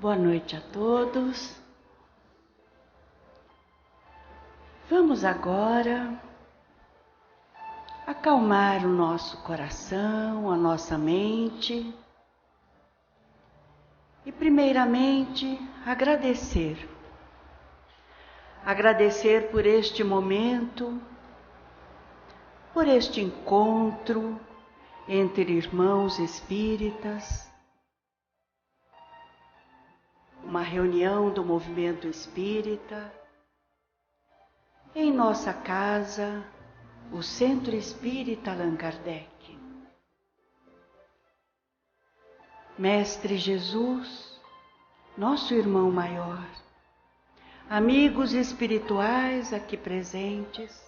Boa noite a todos. Vamos agora acalmar o nosso coração, a nossa mente e, primeiramente, agradecer. Agradecer por este momento, por este encontro entre irmãos espíritas, uma reunião do movimento espírita, em nossa casa, o Centro Espírita Allan Kardec. Mestre Jesus, nosso irmão maior, amigos espirituais aqui presentes,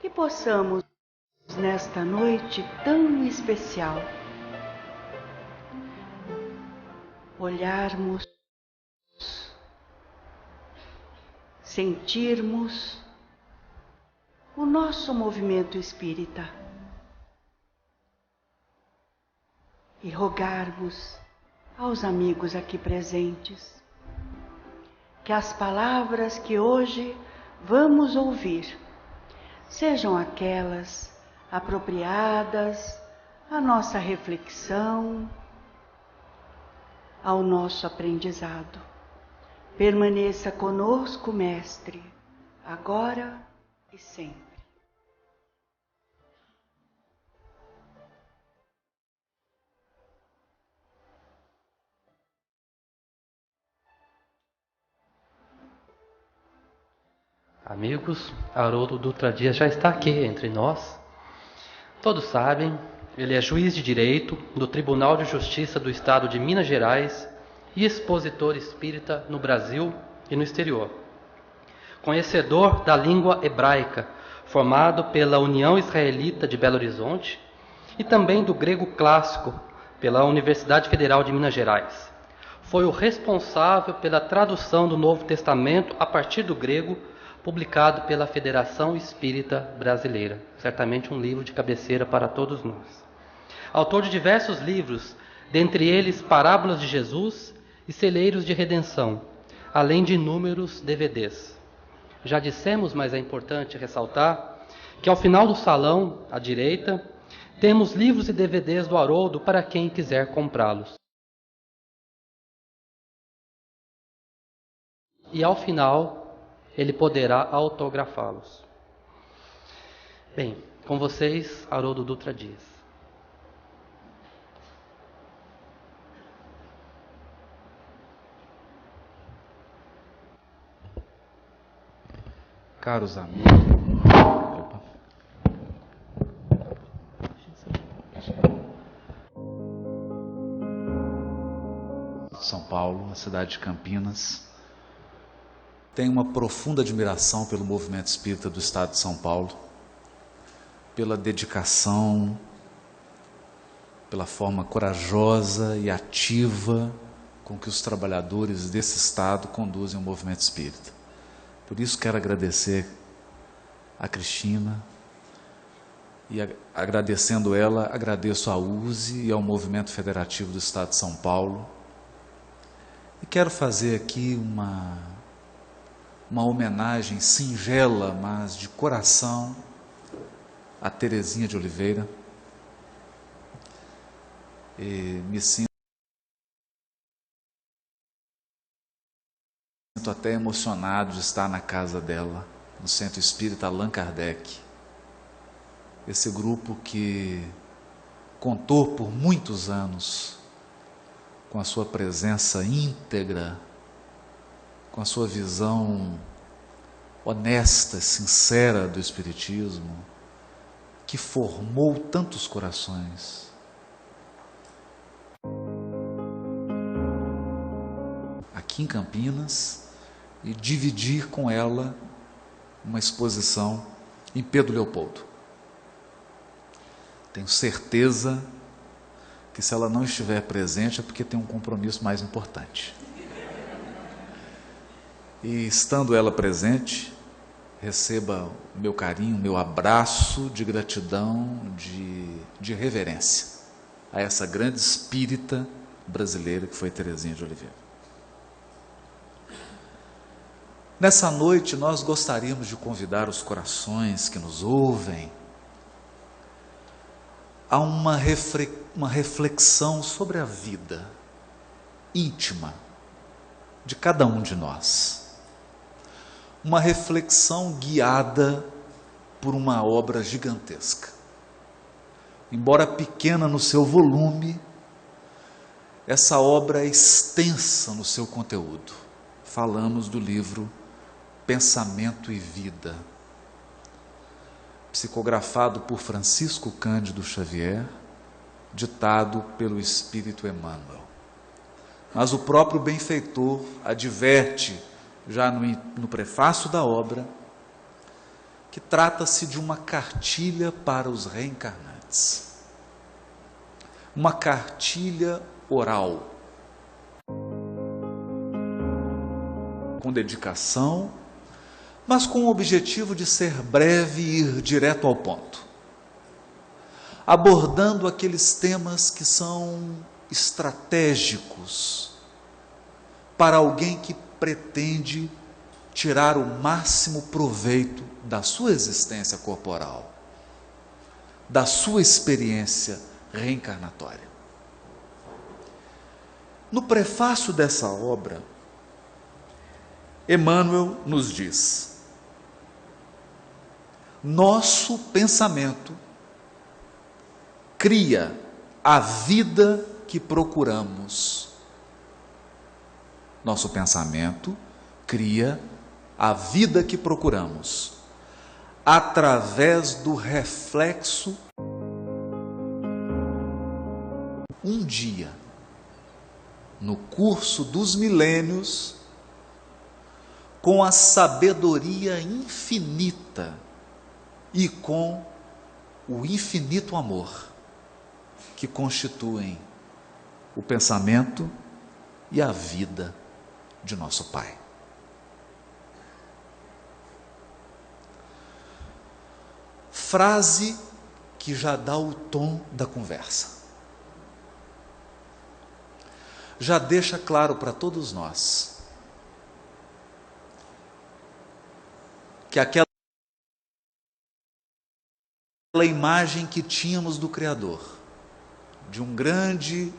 que possamos, nesta noite tão especial, olharmos, sentirmos o nosso movimento espírita e rogarmos aos amigos aqui presentes que as palavras que hoje vamos ouvir sejam aquelas apropriadas à nossa reflexão, ao nosso aprendizado. Permaneça conosco, Mestre, agora e sempre. Amigos, Haroldo Dutra Dias já está aqui entre nós. Todos sabem, ele é juiz de direito do Tribunal de Justiça do Estado de Minas Gerais e expositor espírita no Brasil e no exterior. Conhecedor da língua hebraica, formado pela União Israelita de Belo Horizonte e também do grego clássico pela Universidade Federal de Minas Gerais. Foi o responsável pela tradução do Novo Testamento a partir do grego, publicado pela Federação Espírita Brasileira. Certamente um livro de cabeceira para todos nós. Autor de diversos livros, dentre eles Parábolas de Jesus e Celeiros de Redenção, além de inúmeros DVDs. Já dissemos, mas é importante ressaltar, que ao final do salão, à direita, temos livros e DVDs do Haroldo para quem quiser comprá-los. E ao final, ele poderá autografá-los. Bem, com vocês, Haroldo Dutra Dias. Caros amigos, São Paulo, a cidade de Campinas, tenho uma profunda admiração pelo movimento espírita do estado de São Paulo, pela dedicação, pela forma corajosa e ativa com que os trabalhadores desse estado conduzem o movimento espírita. Por isso quero agradecer a Cristina e agradecendo ela, agradeço à USE e ao Movimento Federativo do Estado de São Paulo. E quero fazer aqui uma homenagem singela, mas de coração, a Terezinha de Oliveira. E me sinto até emocionado de estar na casa dela, no Centro Espírita Allan Kardec. Esse grupo que contou por muitos anos com a sua presença íntegra, com a sua visão honesta, sincera do Espiritismo, que formou tantos corações. Aqui em Campinas, e dividir com ela uma exposição em Pedro Leopoldo. Tenho certeza que se ela não estiver presente é porque tem um compromisso mais importante. E estando ela presente, receba o meu carinho, o meu abraço de gratidão, de reverência a essa grande espírita brasileira que foi Terezinha de Oliveira. Nessa noite nós gostaríamos de convidar os corações que nos ouvem a uma reflexão sobre a vida íntima de cada um de nós. Uma reflexão guiada por uma obra gigantesca. Embora pequena no seu volume, essa obra é extensa no seu conteúdo. Falamos do livro Pensamento e Vida, psicografado por Francisco Cândido Xavier, ditado pelo Espírito Emmanuel. Mas o próprio benfeitor adverte, já no prefácio da obra, que trata-se de uma cartilha para os reencarnantes. Uma cartilha oral, com dedicação, mas com o objetivo de ser breve e ir direto ao ponto, abordando aqueles temas que são estratégicos para alguém que pretende tirar o máximo proveito da sua existência corporal, da sua experiência reencarnatória. No prefácio dessa obra, Emmanuel nos diz: nosso pensamento cria a vida que procuramos. Nosso pensamento cria a vida que procuramos através do reflexo. Um dia, no curso dos milênios, com a sabedoria infinita e com o infinito amor que constituem o pensamento e a vida de nosso Pai. Frase que já dá o tom da conversa. Já deixa claro para todos nós que aquela imagem que tínhamos do Criador, de um grande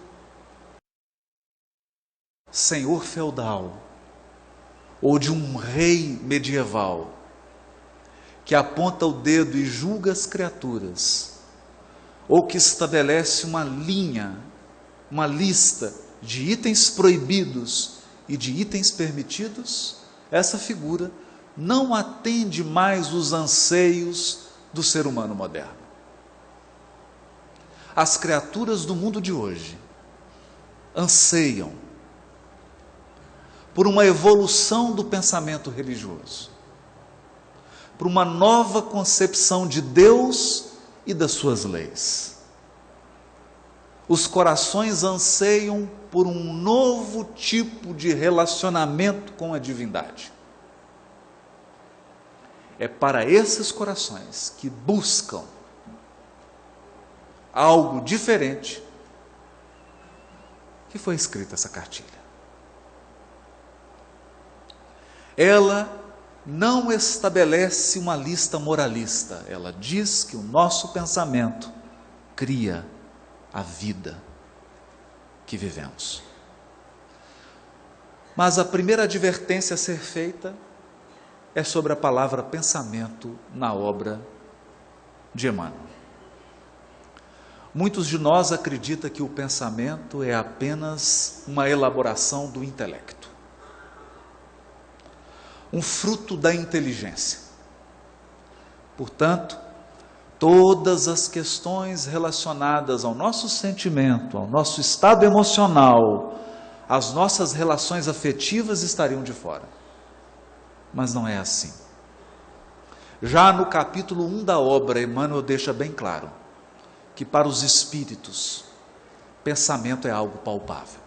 senhor feudal, ou de um rei medieval, que aponta o dedo e julga as criaturas, ou que estabelece uma linha, uma lista de itens proibidos e de itens permitidos, essa figura não atende mais os anseios do ser humano moderno. As criaturas do mundo de hoje anseiam por uma evolução do pensamento religioso, por uma nova concepção de Deus e das suas leis. Os corações anseiam por um novo tipo de relacionamento com a divindade. É para esses corações que buscam algo diferente que foi escrita essa cartilha. Ela não estabelece uma lista moralista, ela diz que o nosso pensamento cria a vida que vivemos. Mas a primeira advertência a ser feita é sobre a palavra pensamento na obra de Emmanuel. Muitos de nós acreditam que o pensamento é apenas uma elaboração do intelecto, um fruto da inteligência. Portanto, todas as questões relacionadas ao nosso sentimento, ao nosso estado emocional, às nossas relações afetivas estariam de fora. Mas não é assim. Já no capítulo 1 da obra, Emmanuel deixa bem claro que para os espíritos, pensamento é algo palpável.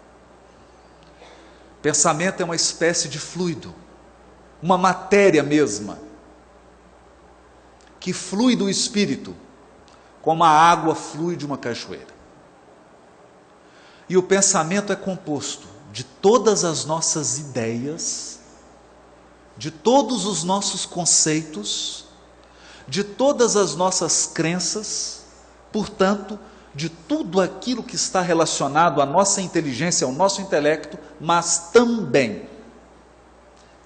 Pensamento é uma espécie de fluido, uma matéria mesma, que flui do espírito, como a água flui de uma cachoeira. E o pensamento é composto de todas as nossas ideias de todos os nossos conceitos, de todas as nossas crenças, portanto, de tudo aquilo que está relacionado à nossa inteligência, ao nosso intelecto, mas também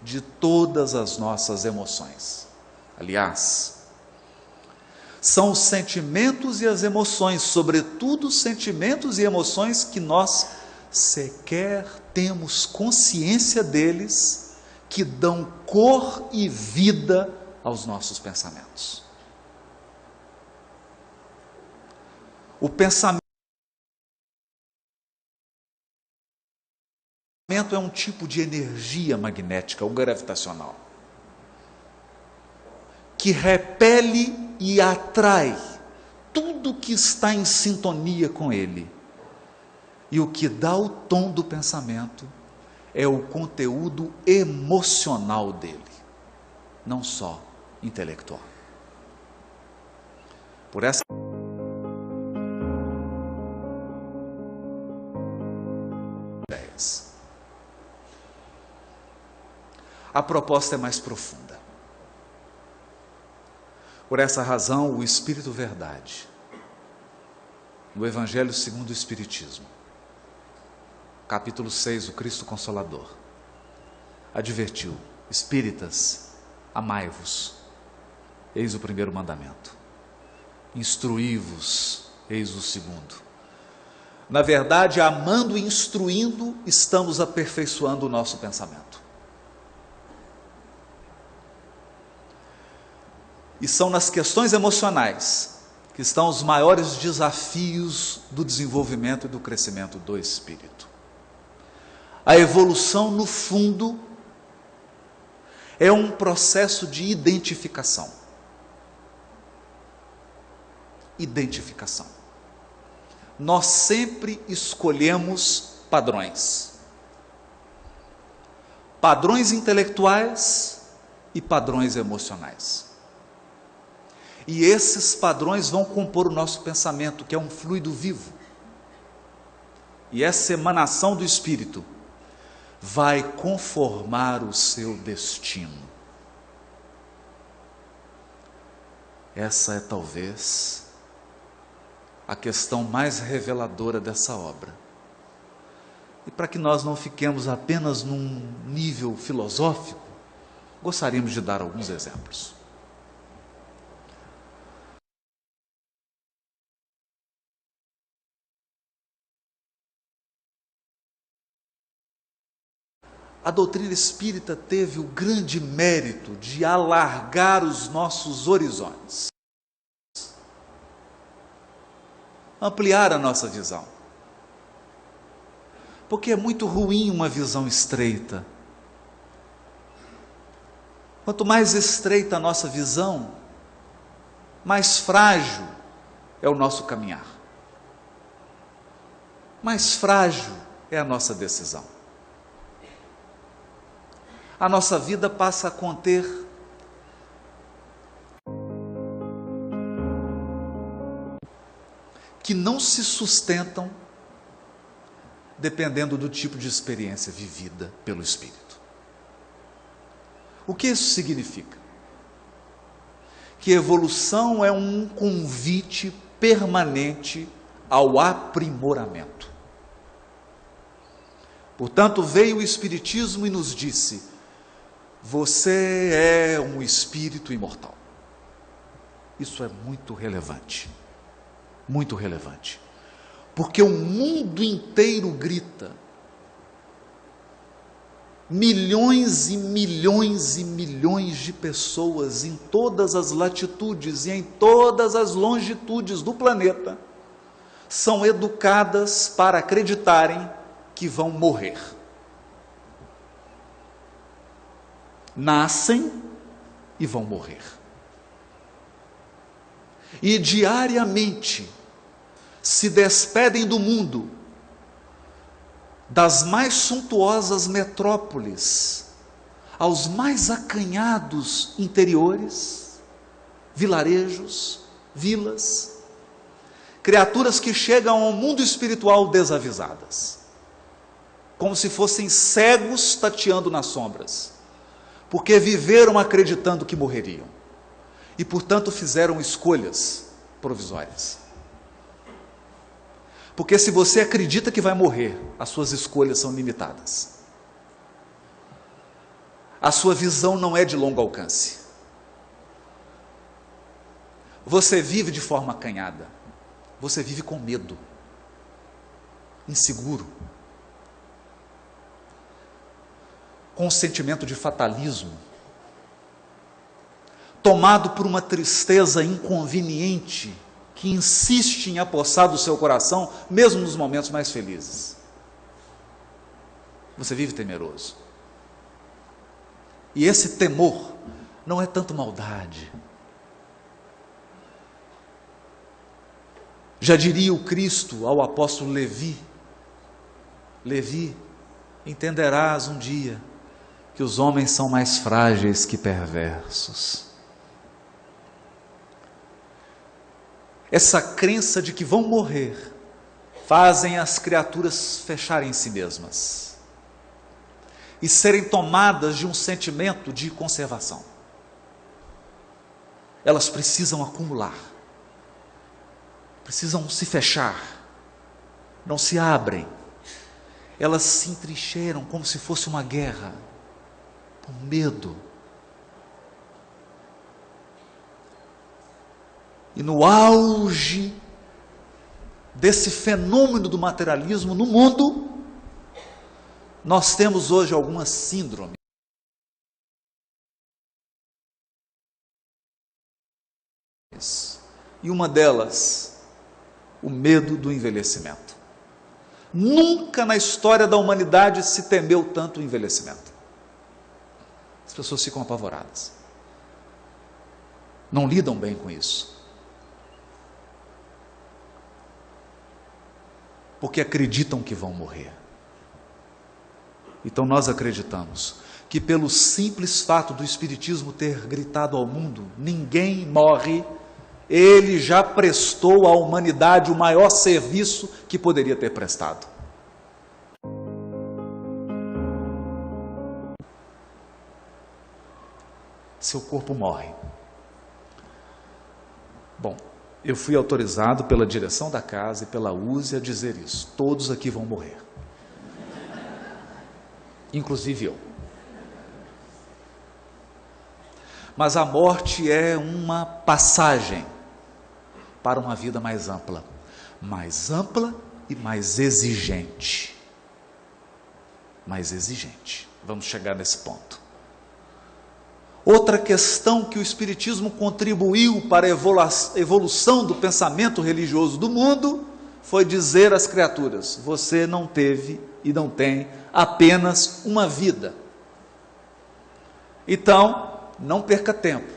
de todas as nossas emoções. Aliás, são os sentimentos e as emoções, sobretudo os sentimentos e emoções que nós sequer temos consciência deles, que dão cor e vida aos nossos pensamentos. O pensamento é um tipo de energia magnética ou gravitacional que repele e atrai tudo que está em sintonia com ele. E o que dá o tom do pensamento é o conteúdo emocional dele, não só intelectual. Por essa ideias, a proposta é mais profunda. Por essa razão, o Espírito Verdade, no Evangelho segundo o Espiritismo, capítulo 6, o Cristo Consolador, advertiu: espíritas, amai-vos, eis o primeiro mandamento. Instruí-vos, eis o segundo. Na verdade, amando e instruindo, estamos aperfeiçoando o nosso pensamento. E são nas questões emocionais que estão os maiores desafios do desenvolvimento e do crescimento do espírito. A evolução, no fundo, é um processo de identificação. Identificação. Nós sempre escolhemos padrões. Padrões intelectuais e padrões emocionais. E esses padrões vão compor o nosso pensamento, que é um fluido vivo. E essa emanação do Espírito vai conformar o seu destino. Essa é talvez a questão mais reveladora dessa obra. E para que nós não fiquemos apenas num nível filosófico, gostaríamos de dar alguns exemplos. A doutrina espírita teve o grande mérito de alargar os nossos horizontes, ampliar a nossa visão. Porque é muito ruim uma visão estreita. Quanto mais estreita a nossa visão, mais frágil é o nosso caminhar. Mais frágil é a nossa decisão. A nossa vida passa a conter que não se sustentam dependendo do tipo de experiência vivida pelo Espírito. O que isso significa? Que evolução é um convite permanente ao aprimoramento. Portanto, veio o Espiritismo e nos disse: você é um espírito imortal. Isso é muito relevante. Muito relevante. Porque o mundo inteiro grita. Milhões e milhões e milhões de pessoas em todas as latitudes e em todas as longitudes do planeta são educadas para acreditarem que vão morrer. Nascem e vão morrer. E diariamente se despedem do mundo, das mais suntuosas metrópoles aos mais acanhados interiores, vilarejos, vilas, criaturas que chegam ao mundo espiritual desavisadas, como se fossem cegos tateando nas sombras, porque viveram acreditando que morreriam e, portanto, fizeram escolhas provisórias. Porque se você acredita que vai morrer, as suas escolhas são limitadas. A sua visão não é de longo alcance. Você vive de forma acanhada. Você vive com medo, inseguro, com um sentimento de fatalismo, tomado por uma tristeza inconveniente que insiste em apossar do seu coração, mesmo nos momentos mais felizes. Você vive temeroso. E esse temor não é tanto maldade. Já diria o Cristo ao apóstolo Levi: Levi, entenderás um dia que os homens são mais frágeis que perversos. Essa crença de que vão morrer fazem as criaturas fecharem em si mesmas e serem tomadas de um sentimento de conservação. Elas precisam acumular, precisam se fechar, não se abrem. Elas se entrincheiram como se fosse uma guerra, com medo. E no auge desse fenômeno do materialismo no mundo, nós temos hoje algumas síndromes. E uma delas, o medo do envelhecimento. Nunca na história da humanidade se temeu tanto o envelhecimento. As pessoas ficam apavoradas. Não lidam bem com isso. Porque acreditam que vão morrer. Então nós acreditamos que pelo simples fato do Espiritismo ter gritado ao mundo: ninguém morre, ele já prestou à humanidade o maior serviço que poderia ter prestado. Seu corpo morre. Bom, eu fui autorizado pela direção da casa e pela USE a dizer isso: todos aqui vão morrer, inclusive eu. Mas a morte é uma passagem para uma vida mais ampla e mais exigente. Mais exigente. Vamos chegar nesse ponto. Outra questão que o Espiritismo contribuiu para a evolução do pensamento religioso do mundo foi dizer às criaturas: você não teve e não tem apenas uma vida. Então, não perca tempo,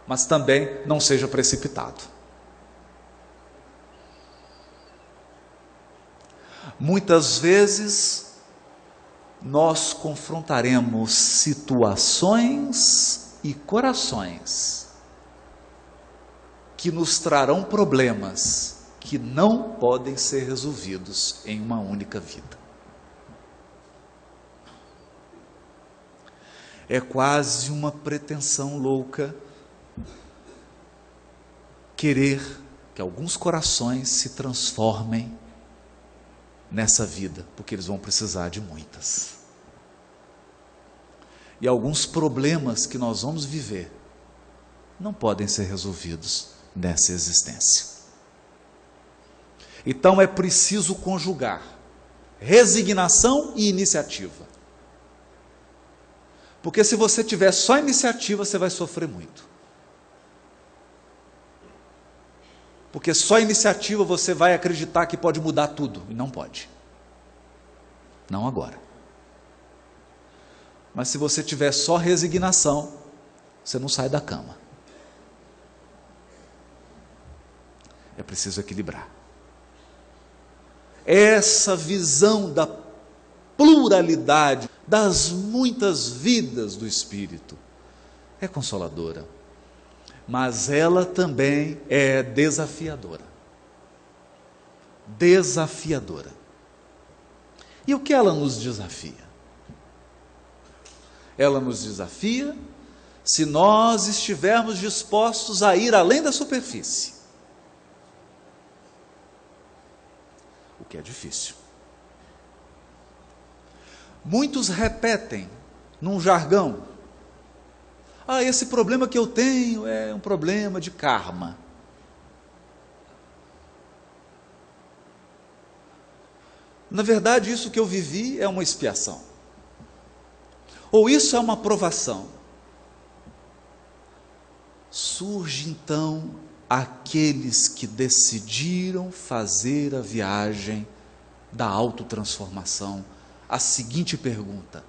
mas também não seja precipitado. Muitas vezes nós confrontaremos situações e corações que nos trarão problemas que não podem ser resolvidos em uma única vida. É quase uma pretensão louca querer que alguns corações se transformem nessa vida, porque eles vão precisar de muitas. E alguns problemas que nós vamos viver não podem ser resolvidos nessa existência. Então é preciso conjugar resignação e iniciativa. Porque se você tiver só iniciativa, você vai sofrer muito. Porque só iniciativa você vai acreditar que pode mudar tudo, e não pode. Não agora. Mas se você tiver só resignação, você não sai da cama. É preciso equilibrar. Essa visão da pluralidade das muitas vidas do Espírito é consoladora, mas ela também é desafiadora. Desafiadora. E o que ela nos desafia? Ela nos desafia se nós estivermos dispostos a ir além da superfície. O que é difícil. Muitos repetem num jargão: esse problema que eu tenho é um problema de karma. Na verdade, isso que eu vivi é uma expiação. Ou isso é uma provação. Surge então aqueles que decidiram fazer a viagem da autotransformação. A seguinte pergunta: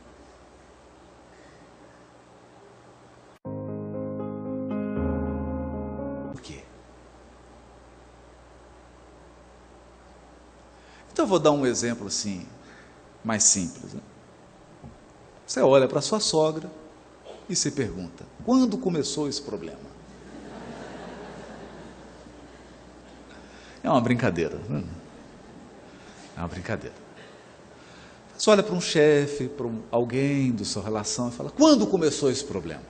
por quê? Então eu vou dar um exemplo assim, mais simples, né? Você olha para sua sogra e se pergunta: quando começou esse problema? É uma brincadeira, né? É uma brincadeira. Você olha para um chefe, para alguém da sua relação e fala: quando começou esse problema?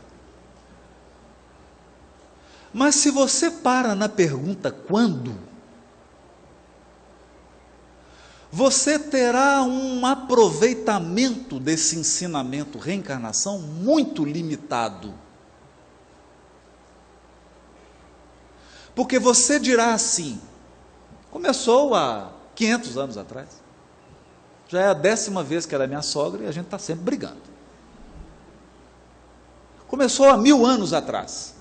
Mas se você para na pergunta quando, você terá um aproveitamento desse ensinamento reencarnação muito limitado. Porque você dirá assim: começou há 500 anos atrás. Já é a 10ª vez que ela é minha sogra e a gente está sempre brigando. Começou há 1000 anos atrás.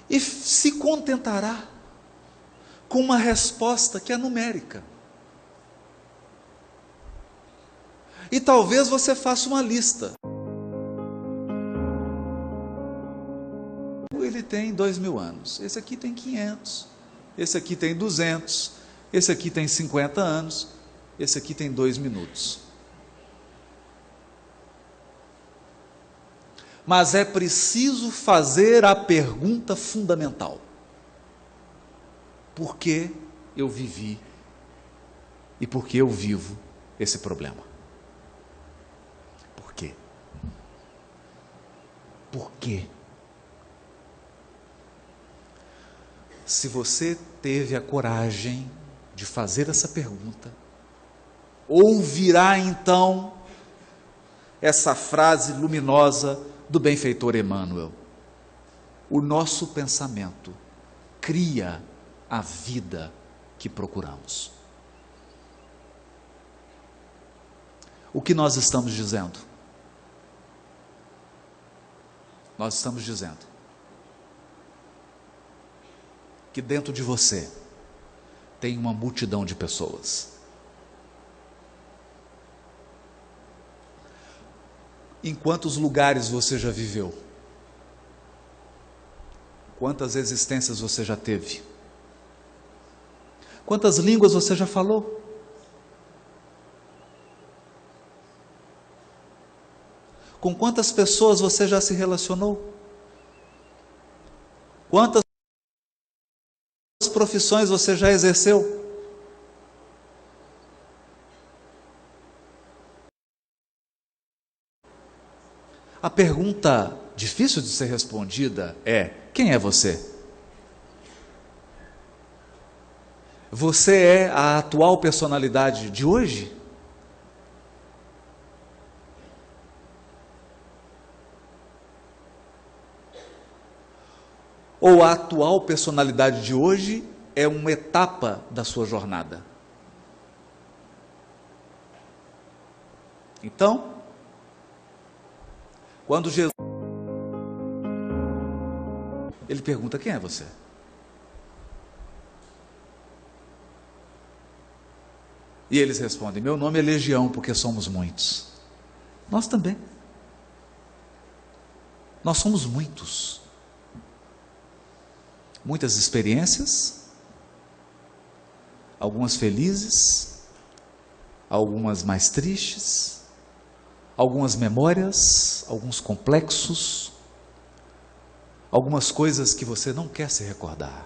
E se contentará com uma resposta que é numérica. E talvez você faça uma lista. Ele tem 2000 anos, esse aqui tem 500, esse aqui tem 200, esse aqui tem 50 anos, esse aqui tem 2 minutos. Mas é preciso fazer a pergunta fundamental: por que eu vivi e por que eu vivo esse problema? Por quê? Por quê? Se você teve a coragem de fazer essa pergunta, ouvirá então essa frase luminosa do benfeitor Emmanuel: o nosso pensamento cria a vida que procuramos. O que nós estamos dizendo? Nós estamos dizendo que dentro de você tem uma multidão de pessoas. Em quantos lugares você já viveu? Quantas existências você já teve? Quantas línguas você já falou? Com quantas pessoas você já se relacionou? Quantas profissões você já exerceu? A pergunta difícil de ser respondida é: quem é você? Você é a atual personalidade de hoje? Ou a atual personalidade de hoje é uma etapa da sua jornada? Então, quando Jesus, ele pergunta: quem é você? E eles respondem: meu nome é Legião, porque somos muitos. Nós também. Nós somos muitos. Muitas experiências, algumas felizes, algumas mais tristes, algumas memórias, alguns complexos, algumas coisas que você não quer se recordar,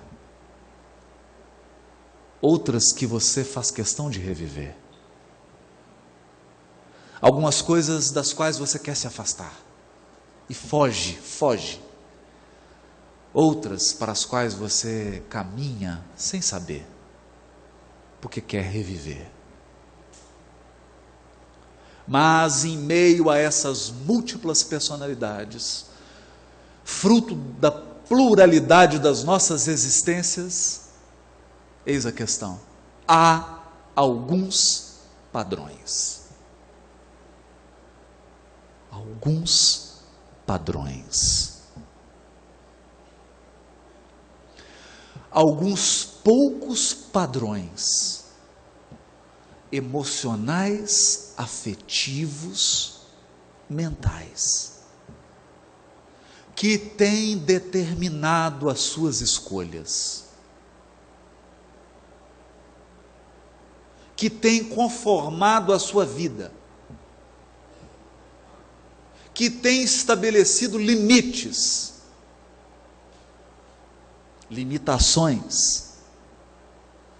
outras que você faz questão de reviver. algumas coisas das quais você quer se afastar e foge. Outras para as quais você caminha sem saber, porque quer reviver. Mas em meio a essas múltiplas personalidades, fruto da pluralidade das nossas existências, eis a questão: há alguns padrões. Alguns padrões. Alguns poucos padrões emocionais, afetivos, mentais, que têm determinado as suas escolhas, que têm conformado a sua vida, que têm estabelecido limites, limitações,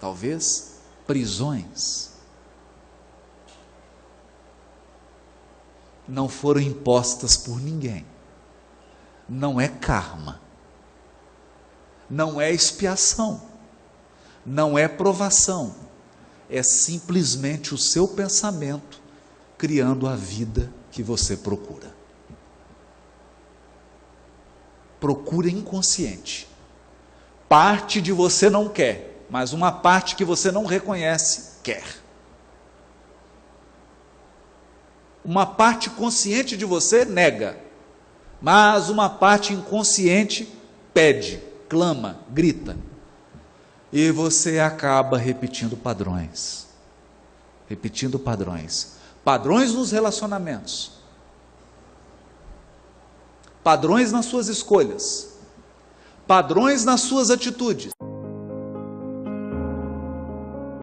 talvez prisões. Não foram impostas por ninguém. Não é karma, não é expiação, não é provação, é simplesmente o seu pensamento criando a vida que você procura. Procura inconsciente. Parte de você não quer, mas uma parte que você não reconhece quer. Uma parte consciente de você nega, mas uma parte inconsciente pede, clama, grita. E você acaba repetindo padrões. Repetindo padrões. Padrões nos relacionamentos. Padrões nas suas escolhas. Padrões nas suas atitudes.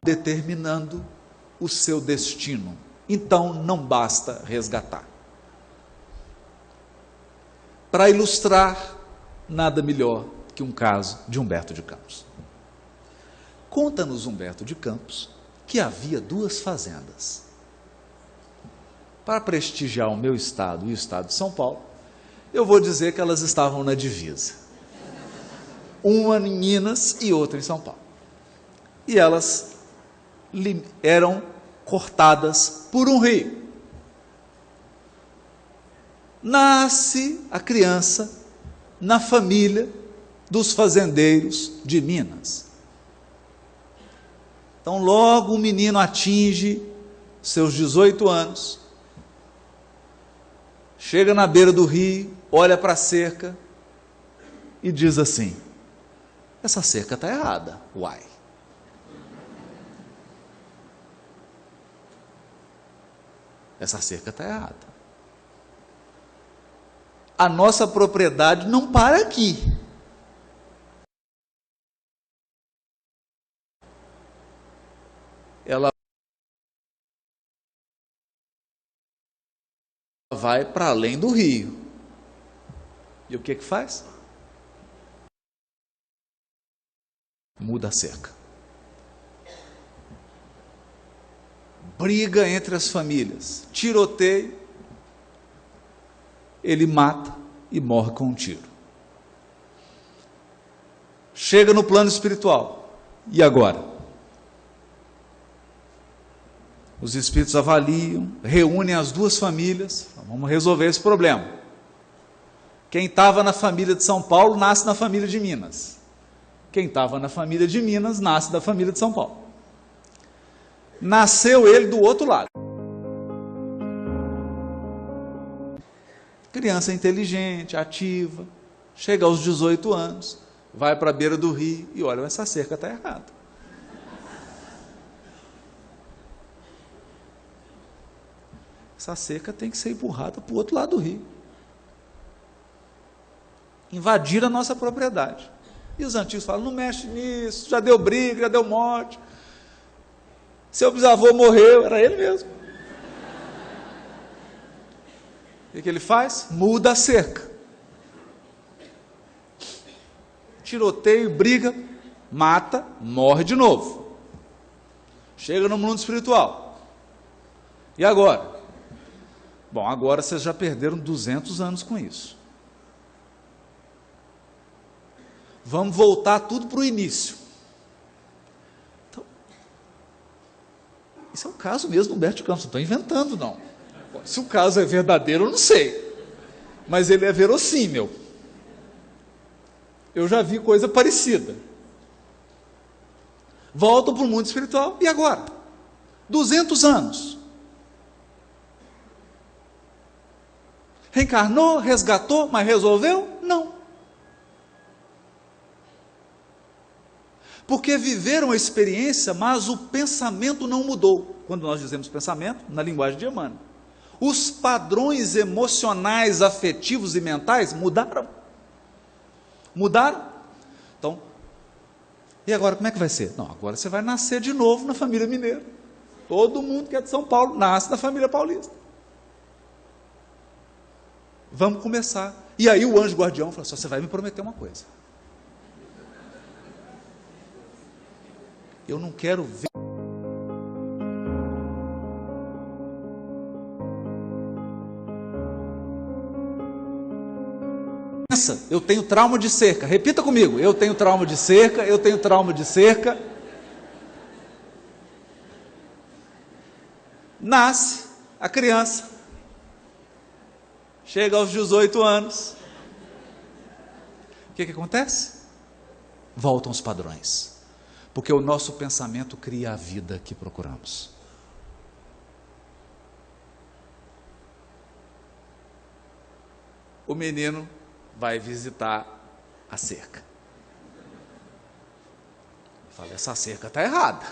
Determinando o seu destino. Então não basta resgatar. Para ilustrar, nada melhor que um caso de Humberto de Campos. Conta-nos Humberto de Campos que havia 2 fazendas. Para prestigiar o meu estado e o estado de São Paulo, eu vou dizer que elas estavam na divisa. Uma em Minas e outra em São Paulo. E elas eram cortadas por um rio. Nasce a criança na família dos fazendeiros de Minas. Então, logo o menino atinge seus 18 anos, chega na beira do rio, olha para a cerca e diz assim: essa cerca está errada, uai. Essa cerca está errada. A nossa propriedade não para aqui. Ela vai para além do rio. E o que faz? Muda a cerca. Briga entre as famílias, tiroteio, ele mata e morre com um tiro. Chega no plano espiritual, e agora? Os espíritos avaliam, reúnem as 2 famílias, vamos resolver esse problema. Quem estava na família de São Paulo, nasce na família de Minas. Quem estava na família de Minas, nasce da família de São Paulo. Nasceu ele do outro lado. Criança inteligente, ativa, chega aos 18 anos, vai para a beira do rio e olha, essa cerca está errada. Essa cerca tem que ser empurrada para o outro lado do rio. Invadir a nossa propriedade. E os antigos falam, não mexe nisso, já deu briga, já deu morte. Seu bisavô morreu, era ele mesmo. O que ele faz? Muda a cerca. Tiroteio, briga, mata, morre de novo. Chega no mundo espiritual. E agora? Bom, agora vocês já perderam 200 anos com isso. Vamos voltar tudo para o início. Então, isso é o caso mesmo do Humberto de Campos, não estou inventando não. Se o caso é verdadeiro, eu não sei. Mas ele é verossímil. Eu já vi coisa parecida. Voltam para o mundo espiritual, e agora? 200 anos. Reencarnou, resgatou, mas resolveu? Não. Porque viveram a experiência, mas o pensamento não mudou. Quando nós dizemos pensamento, na linguagem de Emmanuel, os padrões emocionais, afetivos e mentais mudaram. Mudaram. Então, e agora como é que vai ser? Não, agora você vai nascer de novo na família mineira. Todo mundo que é de São Paulo nasce na família paulista. Vamos começar. E aí o anjo guardião falou assim: você vai me prometer uma coisa. Eu não quero ver. Eu tenho trauma de cerca. Repita comigo. Eu tenho trauma de cerca, eu tenho trauma de cerca. Nasce a criança. Chega aos 18 anos. O que acontece? Voltam os padrões. Porque o nosso pensamento cria a vida que procuramos. O menino vai visitar a cerca. Fala, essa cerca está errada.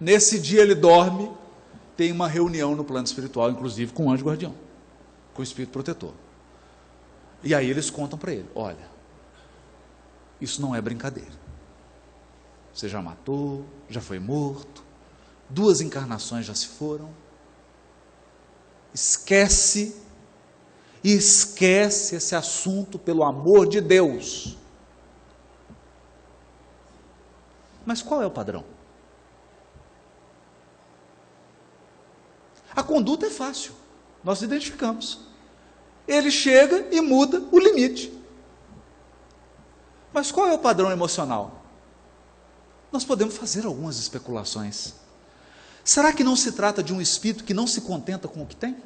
Nesse dia ele dorme, tem uma reunião no plano espiritual, inclusive com o anjo guardião, com o espírito protetor. E aí eles contam para ele: olha, isso não é brincadeira. Você já matou, já foi morto, 2 encarnações já se foram. Esquece esse assunto, pelo amor de Deus. Mas qual é o padrão? A conduta é fácil, nós identificamos. Ele chega e muda o limite. Mas qual é o padrão emocional? Nós podemos fazer algumas especulações. Será que não se trata de um espírito que não se contenta com o que tem?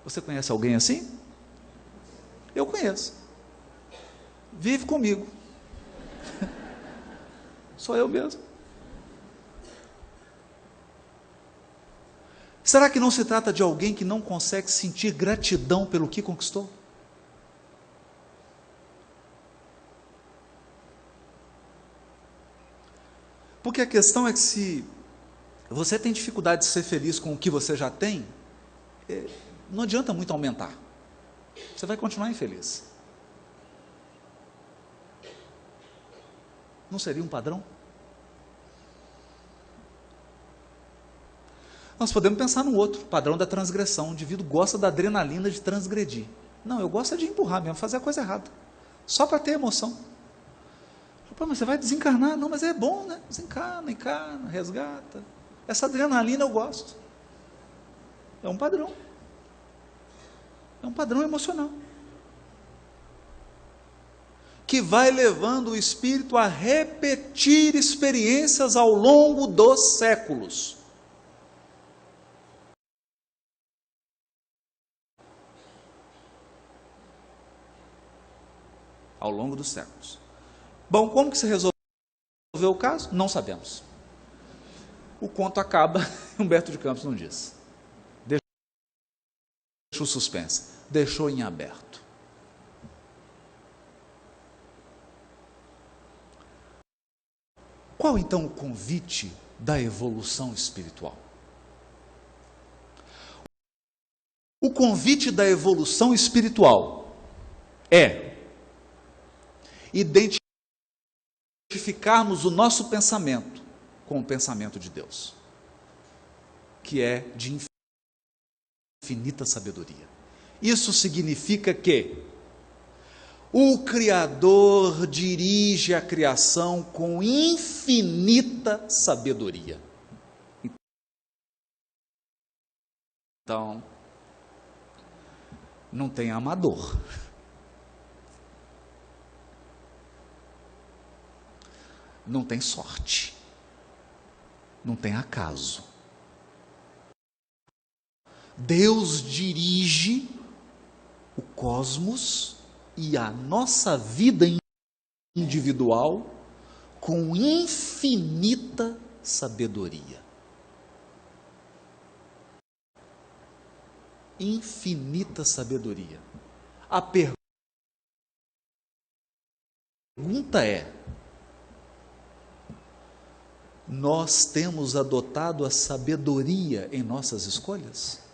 Você conhece alguém assim? Eu conheço. Vive comigo. Sou eu mesmo. Será que não se trata de alguém que não consegue sentir gratidão pelo que conquistou? Porque a questão é que se você tem dificuldade de ser feliz com o que você já tem, não adianta muito aumentar. Você vai continuar infeliz. Não seria um padrão? Nós podemos pensar num outro, padrão da transgressão. O indivíduo gosta da adrenalina de transgredir. Não, eu gosto de empurrar mesmo, fazer a coisa errada. Só para ter emoção. Pô, mas você vai desencarnar? Não, mas é bom, né? Desencarna, encarna, resgata. Essa adrenalina eu gosto. É um padrão. É um padrão emocional. Que vai levando o espírito a repetir experiências ao longo dos séculos. Ao longo dos séculos. Bom, como que se resolveu o caso? Não sabemos. O conto acaba, Humberto de Campos não diz. Deixou suspense, deixou em aberto. Qual então o convite da evolução espiritual? O convite da evolução espiritual é identificarmos o nosso pensamento com o pensamento de Deus, que é de infinita sabedoria. Isso significa que O Criador dirige a criação com infinita sabedoria. Então, não tem amador. Não tem sorte. Não tem acaso. Deus dirige o cosmos e a nossa vida individual com infinita sabedoria. Infinita sabedoria. A pergunta é: nós temos adotado a sabedoria em nossas escolhas?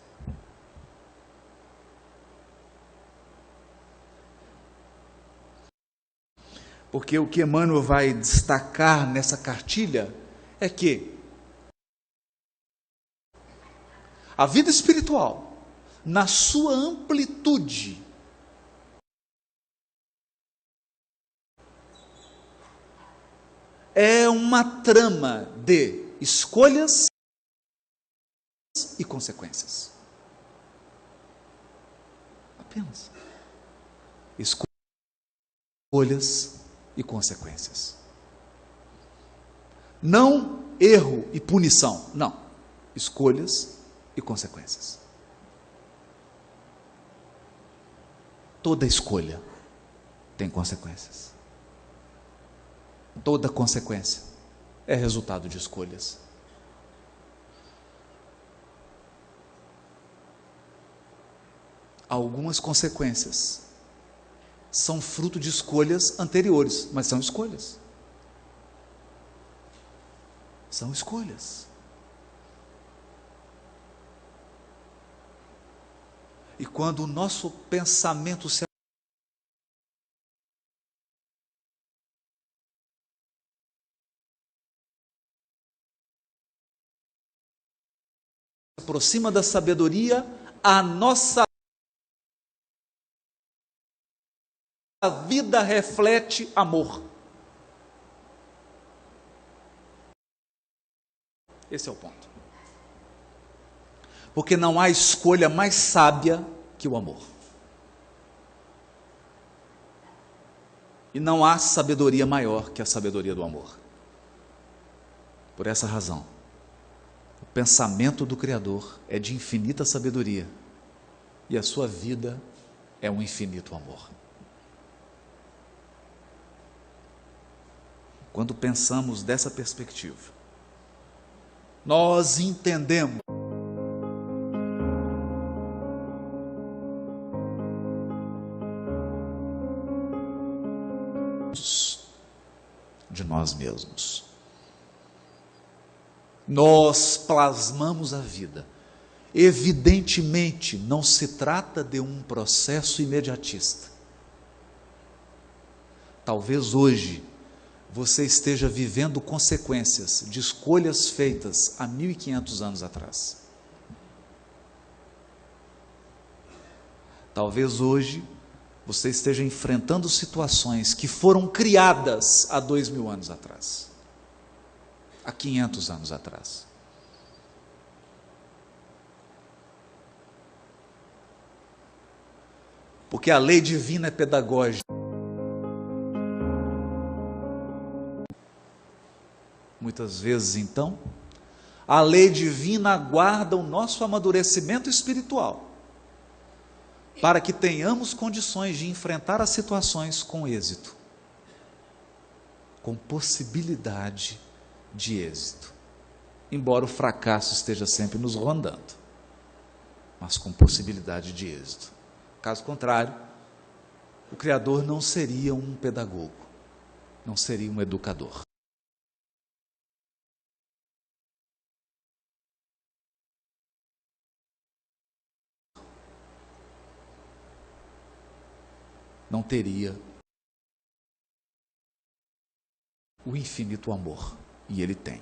Porque o que Emmanuel vai destacar nessa cartilha é que a vida espiritual, na sua amplitude, é uma trama de escolhas e consequências. Apenas escolhas e consequências. Não erro e punição, não. Escolhas e consequências. Toda escolha tem consequências. Toda consequência é resultado de escolhas. Algumas consequências são fruto de escolhas anteriores, mas são escolhas. São escolhas. E quando o nosso pensamento se aproxima da sabedoria, a nossa vida reflete amor. Esse é o ponto. Porque não há escolha mais sábia que o amor. E não há sabedoria maior que a sabedoria do amor. Por essa razão, o pensamento do Criador é de infinita sabedoria e a sua vida é um infinito amor. Quando pensamos dessa perspectiva, nós entendemos de nós mesmos. Nós plasmamos a vida. Evidentemente, não se trata de um processo imediatista. Talvez hoje você esteja vivendo consequências de escolhas feitas há 1500 anos atrás. Talvez hoje você esteja enfrentando situações que foram criadas há 2000 anos atrás, há 500 anos atrás. Porque a lei divina é pedagógica. Muitas vezes, então, a lei divina aguarda o nosso amadurecimento espiritual, para que tenhamos condições de enfrentar as situações com êxito, com possibilidade de êxito, embora o fracasso esteja sempre nos rondando, mas com possibilidade de êxito. Caso contrário, o Criador não seria um pedagogo, não seria um educador. Não teria o infinito amor, e Ele tem.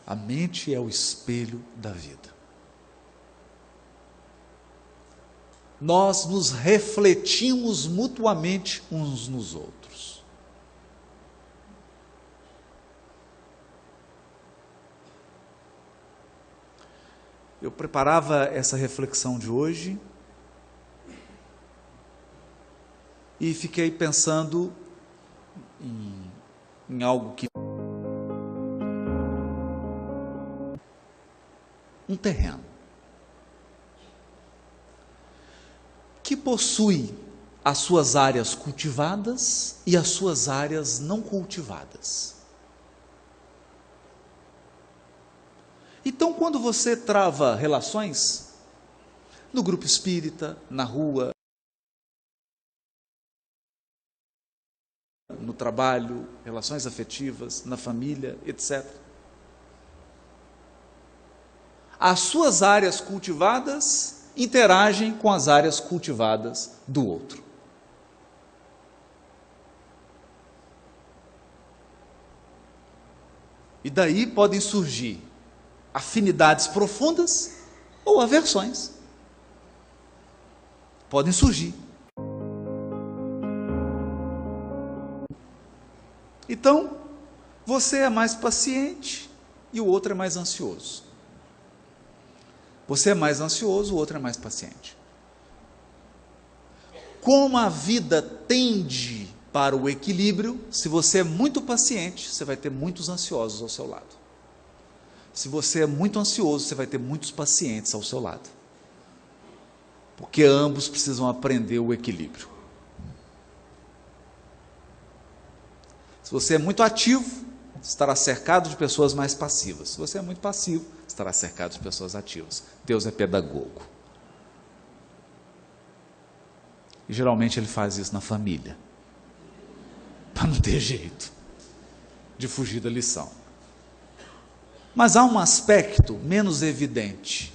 A mente é o espelho da vida. nós nos refletimos mutuamente uns nos outros. Eu preparava essa reflexão de hoje e fiquei pensando em algo que... um terreno que possui as suas áreas cultivadas e as suas áreas não cultivadas. Então, quando você trava relações, no grupo espírita, na rua, no trabalho, relações afetivas, na família, etc. As suas áreas cultivadas interagem com as áreas cultivadas do outro. E daí podem surgir afinidades profundas ou aversões. Podem surgir. Então, você é mais paciente e o outro é mais ansioso. Você é mais ansioso, o outro é mais paciente. Como a vida tende para o equilíbrio, se você é muito paciente, você vai ter muitos ansiosos ao seu lado. Se você é muito ansioso, você vai ter muitos pacientes ao seu lado. Porque ambos precisam aprender o equilíbrio. Se você é muito ativo, estará cercado de pessoas mais passivas. Se você é muito passivo, estará cercado de pessoas ativas. Deus é pedagogo. E geralmente ele faz isso na família, para não ter jeito de fugir da lição. Mas há um aspecto menos evidente.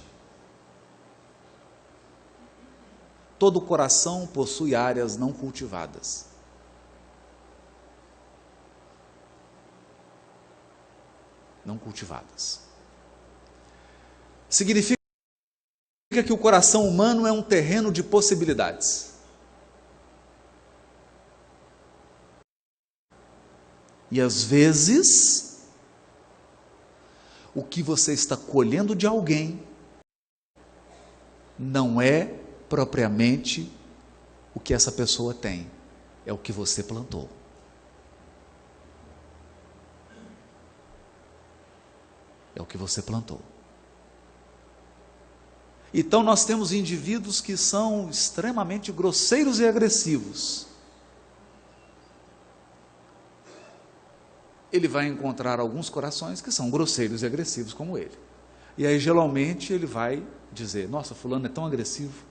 Todo coração possui áreas não cultivadas. Não cultivadas. Significa que o coração humano é um terreno de possibilidades. E às vezes, o que você está colhendo de alguém não é propriamente o que essa pessoa tem, é o que você plantou. É o que você plantou. Então nós temos indivíduos que são extremamente grosseiros e agressivos. Ele vai encontrar alguns corações que são grosseiros e agressivos como ele. E aí geralmente ele vai dizer: nossa, fulano é tão agressivo.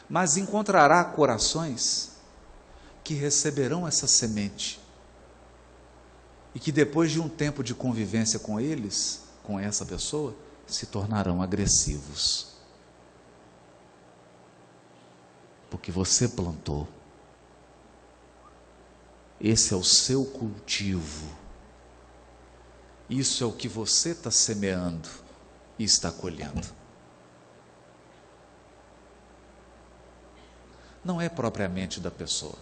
Mas encontrará corações que receberão essa semente e que depois de um tempo de convivência com eles, com essa pessoa, se tornarão agressivos. Porque você plantou. Esse é o seu cultivo. Isso é o que você está semeando e está colhendo. Não é propriamente da pessoa.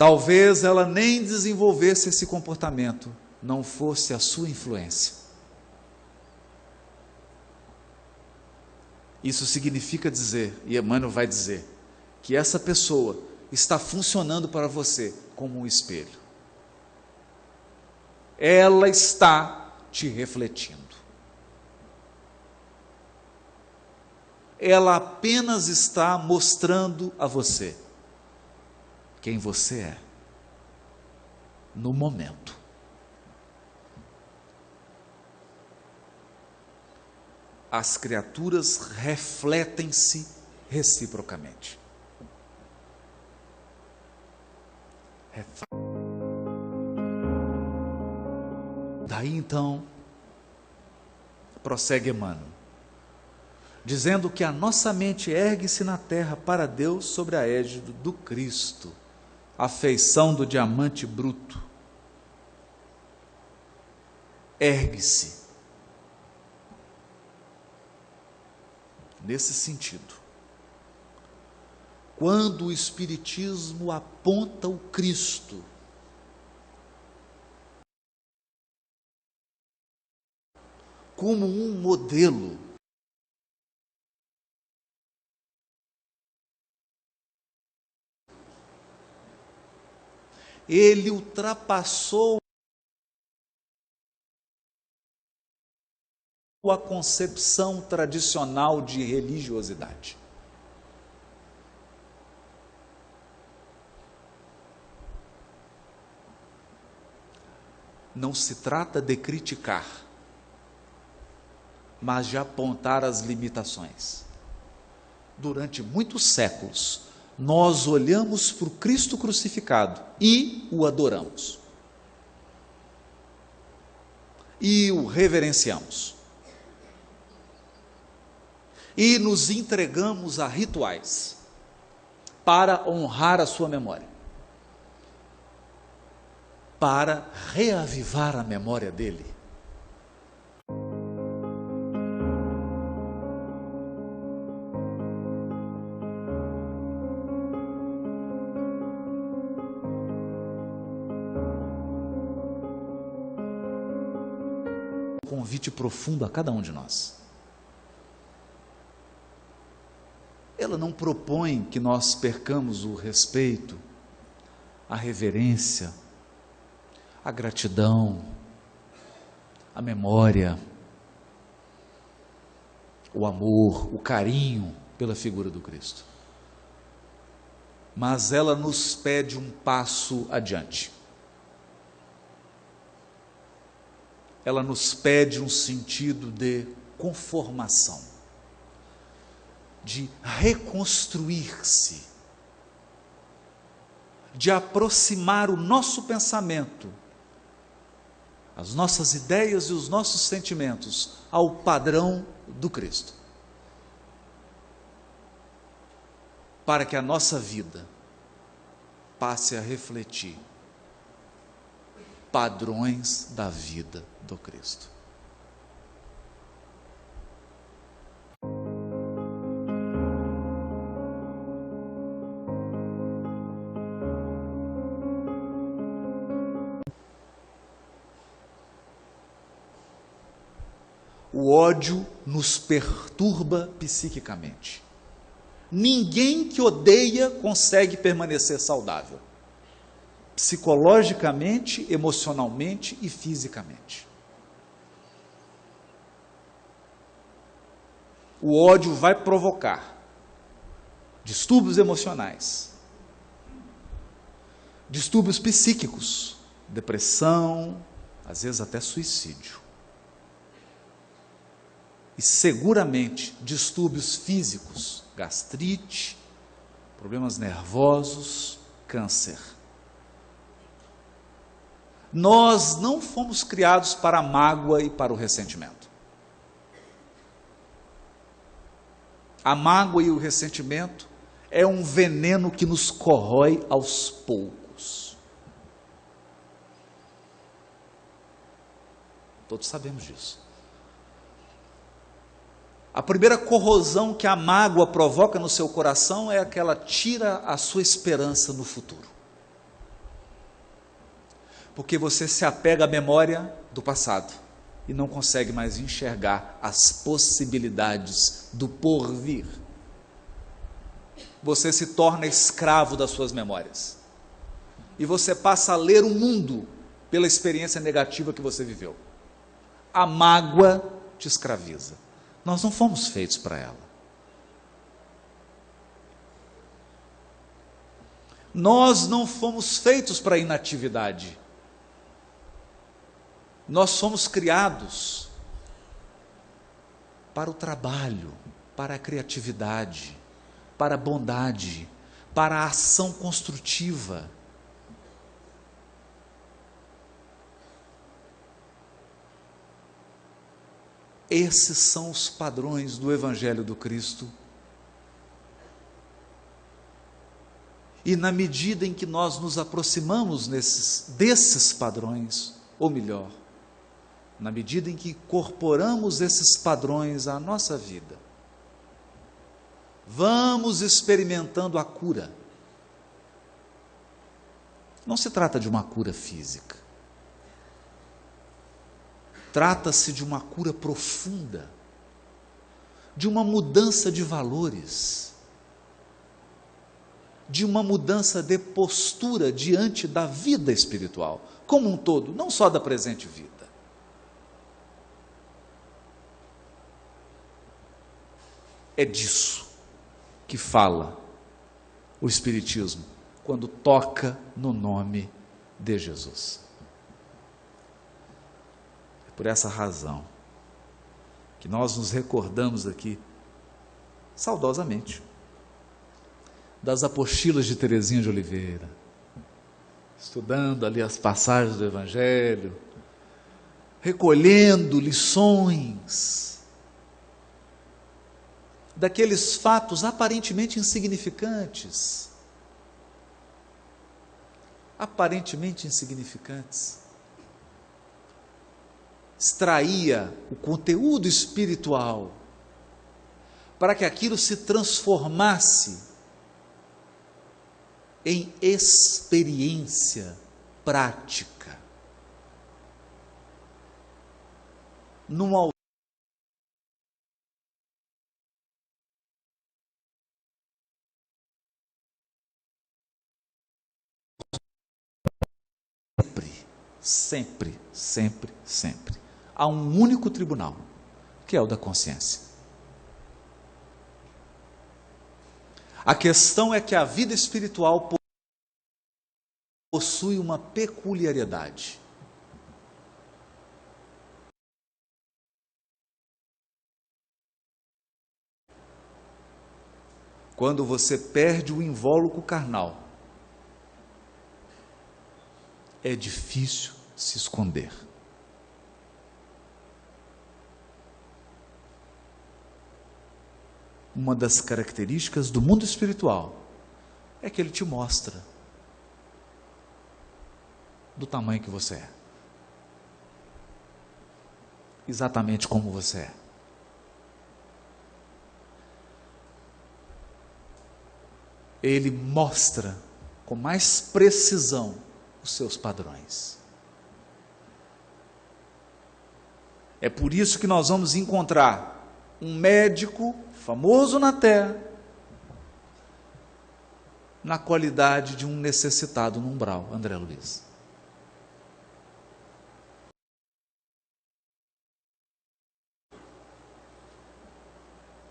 Talvez ela nem desenvolvesse esse comportamento, não fosse a sua influência. Isso significa dizer, e Emmanuel vai dizer, que essa pessoa está funcionando para você como um espelho. Ela está te refletindo. Ela apenas está mostrando a você quem você é, no momento. As criaturas refletem-se reciprocamente. Daí então, prossegue Emmanuel, dizendo que a nossa mente ergue-se na terra para Deus sobre a égide do Cristo, a feição do diamante bruto. ergue-se. Nesse sentido, quando o Espiritismo aponta o Cristo como um modelo, ele ultrapassou a concepção tradicional de religiosidade. Não se trata de criticar, mas de apontar as limitações. Durante muitos séculos, nós olhamos para o Cristo crucificado e o adoramos. E o reverenciamos. E nos entregamos a rituais para honrar a sua memória, para reavivar a memória dele. Um convite profundo a cada um de nós. Ela não propõe que nós percamos o respeito, a reverência, a gratidão, a memória, o amor, o carinho pela figura do Cristo. Mas ela nos pede um passo adiante. Ela nos pede um sentido de conformação, de reconstruir-se, de aproximar o nosso pensamento, as nossas ideias e os nossos sentimentos ao padrão do Cristo, para que a nossa vida passe a refletir padrões da vida do Cristo. O ódio nos perturba psiquicamente. Ninguém que odeia consegue permanecer saudável, psicologicamente, emocionalmente e fisicamente. O ódio vai provocar distúrbios emocionais, distúrbios psíquicos, depressão, às vezes até suicídio. E seguramente distúrbios físicos, gastrite, problemas nervosos, câncer. Nós não fomos criados para a mágoa e para o ressentimento. A mágoa e o ressentimento é um veneno que nos corrói aos poucos. Todos sabemos disso. A primeira corrosão que a mágoa provoca no seu coração é que ela tira a sua esperança no futuro. Porque você se apega à memória do passado e não consegue mais enxergar as possibilidades do porvir. Você se torna escravo das suas memórias. E você passa a ler o mundo pela experiência negativa que você viveu. A mágoa te escraviza. Nós não fomos feitos para ela. Nós não fomos feitos para a inatividade. Nós fomos criados para o trabalho, para a criatividade, para a bondade, para a ação construtiva. Esses são os padrões do Evangelho do Cristo. E na medida em que nós nos aproximamos desses padrões, ou melhor, na medida em que incorporamos esses padrões à nossa vida, vamos experimentando a cura. Não se trata de uma cura física. Trata-se de uma cura profunda, de uma mudança de valores, de uma mudança de postura diante da vida espiritual, como um todo, não só da presente vida. É disso que fala o Espiritismo quando toca no nome de Jesus. É por essa razão que nós nos recordamos aqui, saudosamente, das apostilas de Teresinha de Oliveira, estudando ali as passagens do Evangelho, recolhendo lições daqueles fatos aparentemente insignificantes. Extraía o conteúdo espiritual para que aquilo se transformasse em experiência prática, numa sempre, há um único tribunal, que é o da consciência. A questão é que a vida espiritual possui uma peculiaridade. Quando você perde o invólucro carnal, é difícil se esconder. Uma das características do mundo espiritual é que ele te mostra do tamanho que você é, exatamente como você é. Ele mostra com mais precisão os seus padrões. É por isso que nós vamos encontrar um médico famoso na terra, na qualidade de um necessitado no umbral, André Luiz.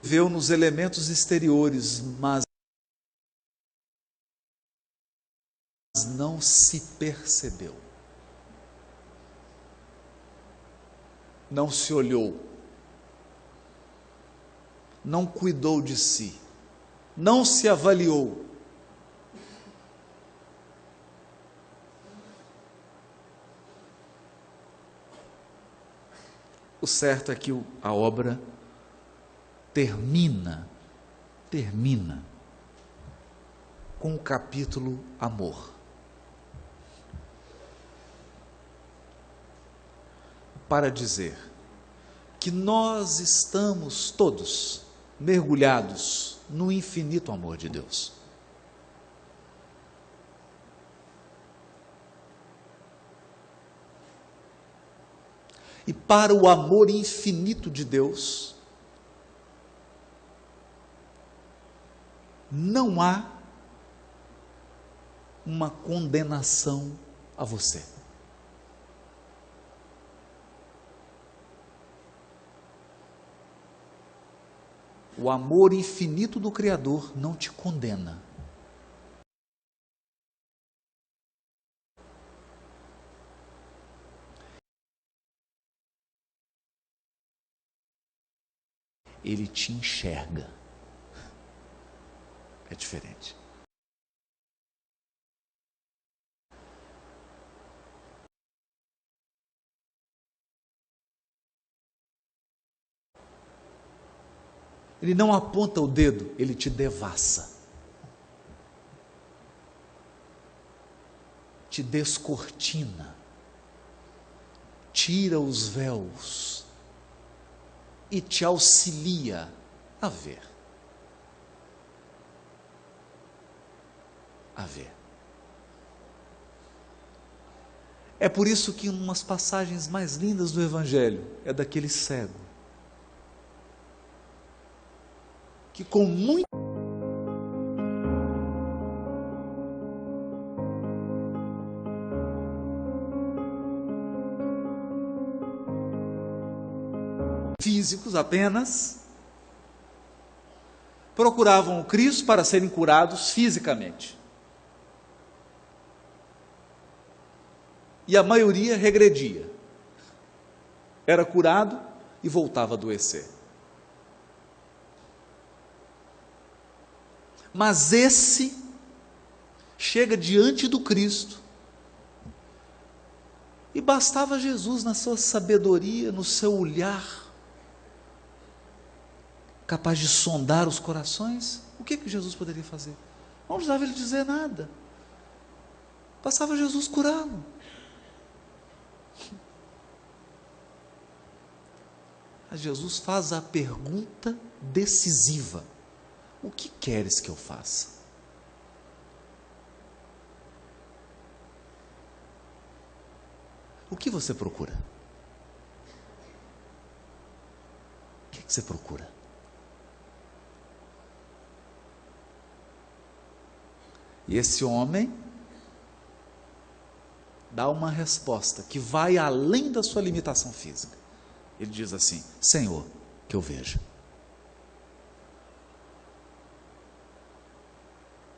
Viveu nos elementos exteriores, mas não se percebeu, não se olhou, não cuidou de si, não se avaliou. O certo é que a obra termina com o capítulo amor. Para dizer que nós estamos todos mergulhados no infinito amor de Deus. E para o amor infinito de Deus, não há uma condenação a você. O amor infinito do Criador não te condena. Ele te enxerga. É diferente. Ele não aponta o dedo, ele te devassa, te descortina, te tira os véus e te auxilia a ver. A ver. É por isso que umas passagens mais lindas do Evangelho é daquele cego, que com muito físicos apenas, procuravam o Cristo para serem curados fisicamente. E a maioria regredia. Era curado e voltava a adoecer. Mas esse chega diante do Cristo e bastava Jesus, na sua sabedoria, no seu olhar, capaz de sondar os corações. O que Jesus poderia fazer? Não precisava ele dizer nada. Bastava Jesus curá-lo. Mas Jesus faz a pergunta decisiva: o que queres que eu faça? O que você procura? O que você procura? E esse homem dá uma resposta que vai além da sua limitação física. Ele diz assim: Senhor, que eu veja,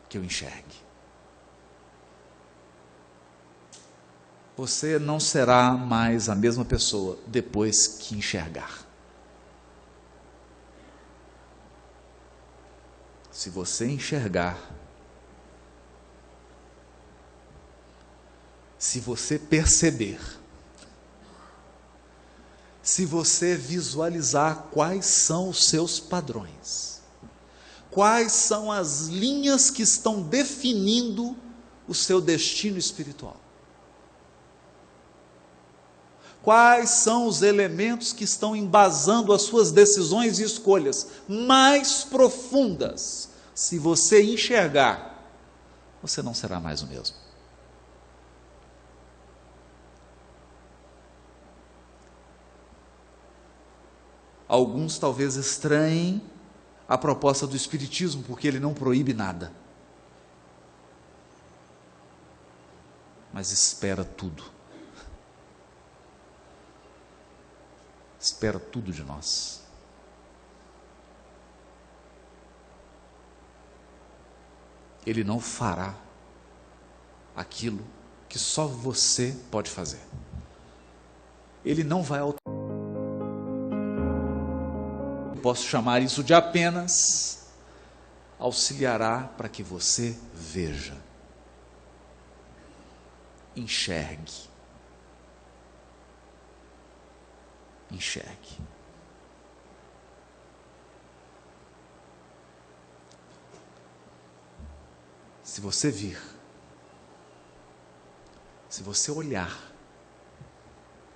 que eu enxergue. Você não será mais a mesma pessoa depois que enxergar. Se você enxergar, se você perceber, se você visualizar quais são os seus padrões, quais são as linhas que estão definindo o seu destino espiritual, quais são os elementos que estão embasando as suas decisões e escolhas mais profundas, se você enxergar, você não será mais o mesmo. Alguns talvez estranhem a proposta do Espiritismo, porque ele não proíbe nada, mas espera tudo. Espera tudo de nós. Ele não fará aquilo que só você pode fazer. Ele não vai posso chamar isso de apenas auxiliará para que você veja, enxergue. Enxergue. Se você vir, se você olhar,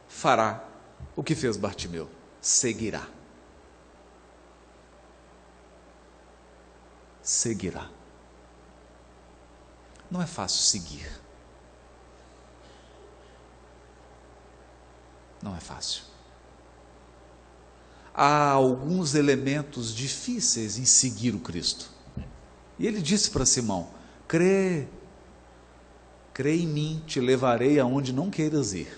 fará o que fez Bartimeu, seguirá. Seguirá. Não é fácil seguir. Não é fácil. Há alguns elementos difíceis em seguir o Cristo. E ele disse para Simão: crê em mim, te levarei aonde não queiras ir.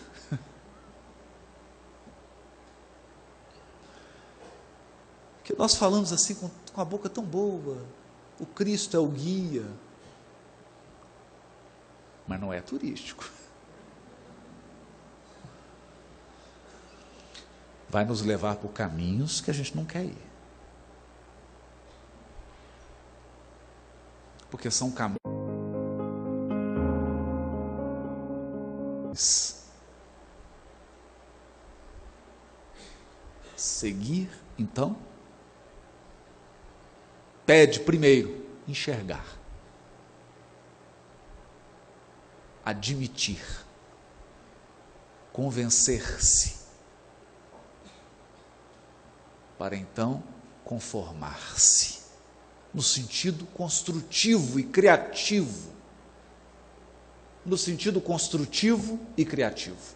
Que nós falamos assim com a boca tão boa, o Cristo é o guia, mas não é turístico. Vai nos levar por caminhos que a gente não quer ir. Porque são caminhos. Seguir, então, pede primeiro enxergar, convencer-se, para então conformar-se, no sentido construtivo e criativo. No sentido construtivo e criativo.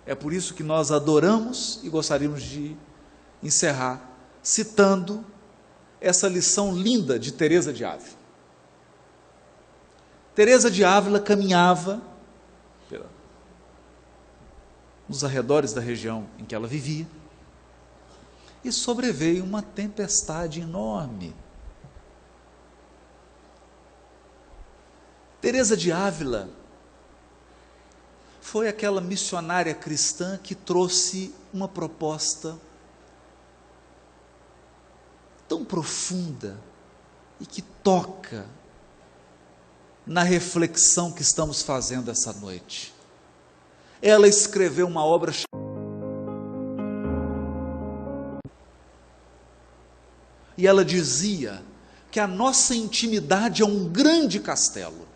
É por isso que nós adoramos e gostaríamos de encerrar citando essa lição linda de Teresa de Ávila. Teresa de Ávila caminhava nos arredores da região em que ela vivia e sobreveio uma tempestade enorme. Teresa de Ávila foi aquela missionária cristã que trouxe uma proposta tão profunda e que toca na reflexão que estamos fazendo essa noite. Ela escreveu uma obra e ela dizia que a nossa intimidade é um grande castelo.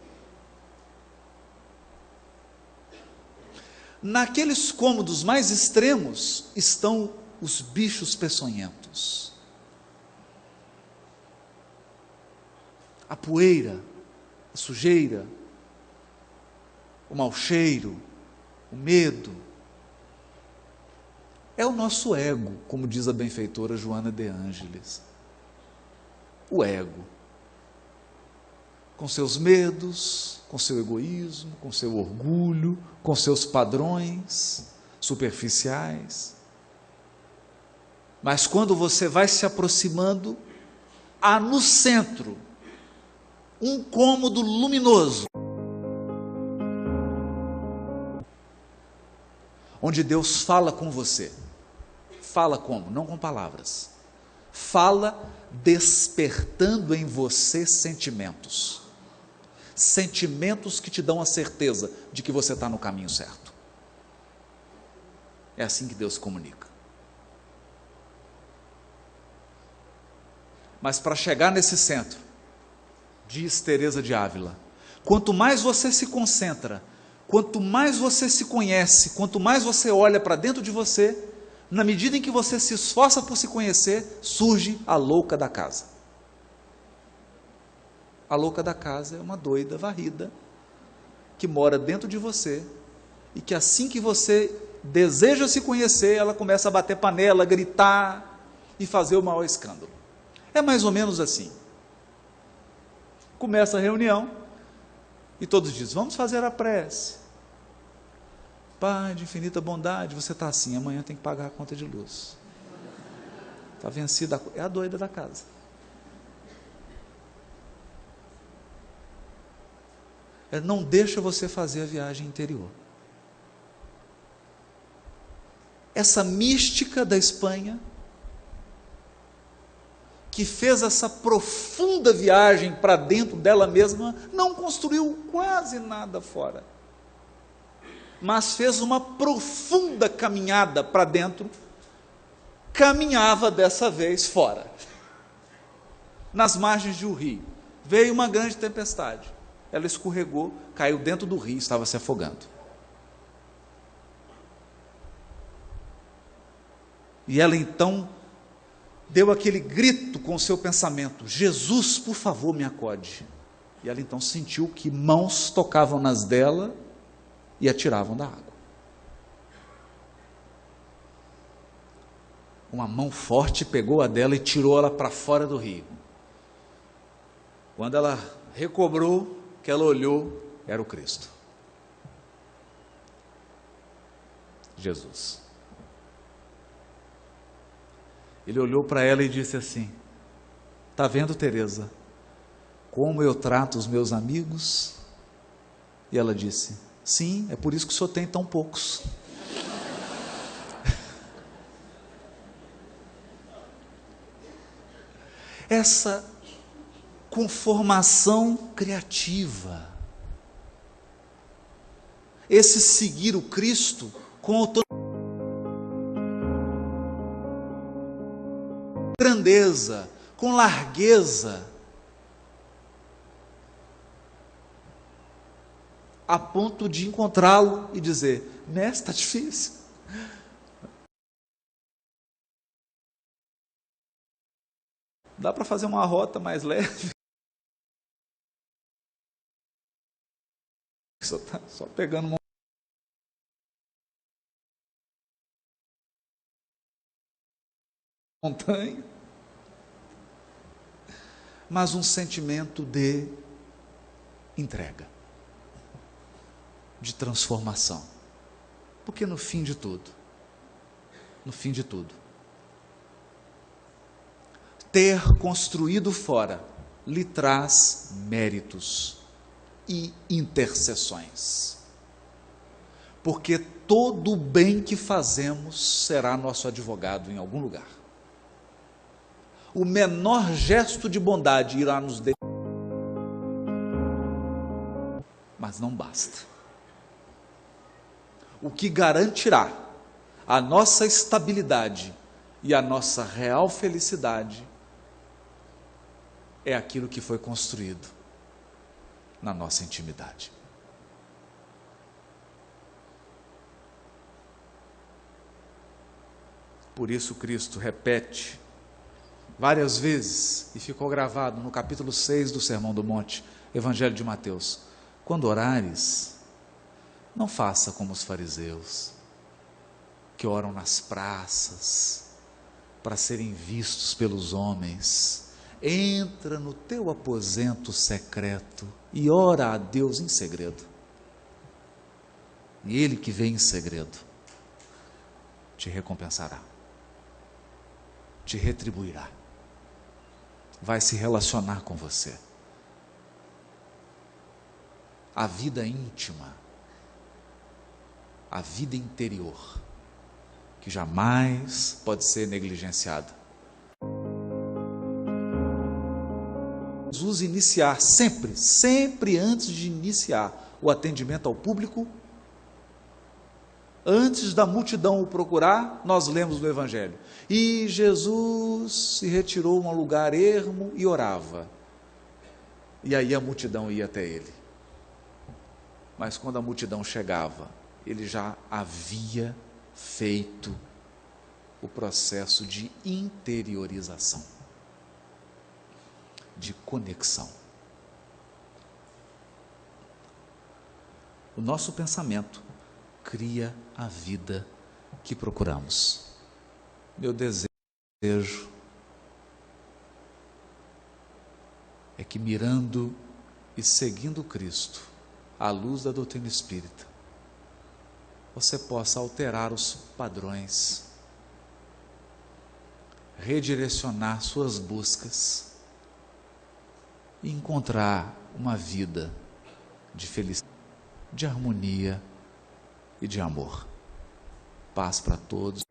Naqueles cômodos mais extremos estão os bichos peçonhentos. A poeira, a sujeira, o mau cheiro, o medo. É o nosso ego, como diz a benfeitora Joana de Ângeles. O ego. Com seus medos, com seu egoísmo, com seu orgulho, com seus padrões superficiais. Mas quando você vai se aproximando, há no centro um cômodo luminoso, onde Deus fala com você. Fala como? Não com palavras. Fala despertando em você sentimentos. Sentimentos que te dão a certeza de que você está no caminho certo. É assim que Deus comunica. Mas para chegar nesse centro, diz Teresa de Ávila, quanto mais você se concentra, quanto mais você se conhece, quanto mais você olha para dentro de você, na medida em que você se esforça por se conhecer, surge a louca da casa. A louca da casa é uma doida varrida, que mora dentro de você, e que assim que você deseja se conhecer, ela começa a bater panela, gritar, e fazer o maior escândalo. É mais ou menos assim. Começa a reunião, e todos dizem, vamos fazer a prece. Pai de infinita bondade, você está assim, amanhã tem que pagar a conta de luz. Está vencida, é a doida da casa. Não deixa você fazer a viagem interior. Essa mística da Espanha, que fez essa profunda viagem para dentro dela mesma, não construiu quase nada fora, mas fez uma profunda caminhada para dentro, caminhava dessa vez fora. Nas margens de um rio, veio uma grande tempestade. Ela escorregou, caiu dentro do rio, estava se afogando. E ela então deu aquele grito com o seu pensamento, Jesus, por favor, me acode. E ela então sentiu que mãos tocavam nas dela e a tiravam da água. Uma mão forte pegou a dela e tirou ela para fora do rio. Quando ela recobrou, que ela olhou, era o Cristo. Jesus. Ele olhou para ela e disse assim, está vendo, Teresa, como eu trato os meus amigos? E ela disse, sim, é por isso que o senhor tem tão poucos. Essa conformação criativa, esse seguir o Cristo com autoridade, grandeza, com largueza, a ponto de encontrá-lo e dizer: mestre, está difícil. Dá para fazer uma rota mais leve? Só pegando uma montanha. Mas um sentimento de entrega, de transformação. Porque no fim de tudo, ter construído fora lhe traz méritos e intercessões. Porque todo o bem que fazemos será nosso advogado em algum lugar. O menor gesto de bondade irá nos mas não basta. O que garantirá a nossa estabilidade e a nossa real felicidade é aquilo que foi construído na nossa intimidade. Por isso Cristo repete várias vezes, e ficou gravado no capítulo 6 do Sermão do Monte, Evangelho de Mateus: quando orares, não faça como os fariseus, que oram nas praças, para serem vistos pelos homens. Entra no teu aposento secreto e ora a Deus em segredo. E Ele que vem em segredo te recompensará, te retribuirá, vai se relacionar com você. A vida íntima, a vida interior, que jamais pode ser negligenciada. Jesus iniciar sempre antes de iniciar o atendimento ao público, antes da multidão o procurar, nós lemos no Evangelho: e Jesus se retirou a um lugar ermo e orava. E aí a multidão ia até ele. Mas quando a multidão chegava, ele já havia feito o processo de interiorização, de conexão. O nosso pensamento cria a vida que procuramos. Meu desejo é que, mirando e seguindo Cristo, à luz da doutrina espírita, você possa alterar os padrões, redirecionar suas buscas e encontrar uma vida de felicidade, de harmonia e de amor. Paz para todos.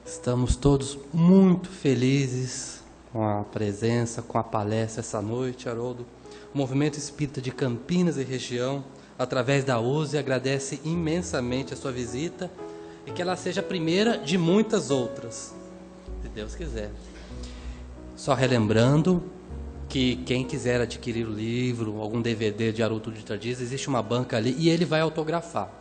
Estamos todos muito felizes com a presença, com a palestra essa noite, Haroldo. O Movimento Espírita de Campinas e região, através da USE, agradece imensamente a sua visita e que ela seja a primeira de muitas outras, se Deus quiser. Só relembrando que quem quiser adquirir o livro, algum DVD de Haroldo Dutra Dias, existe uma banca ali e ele vai autografar.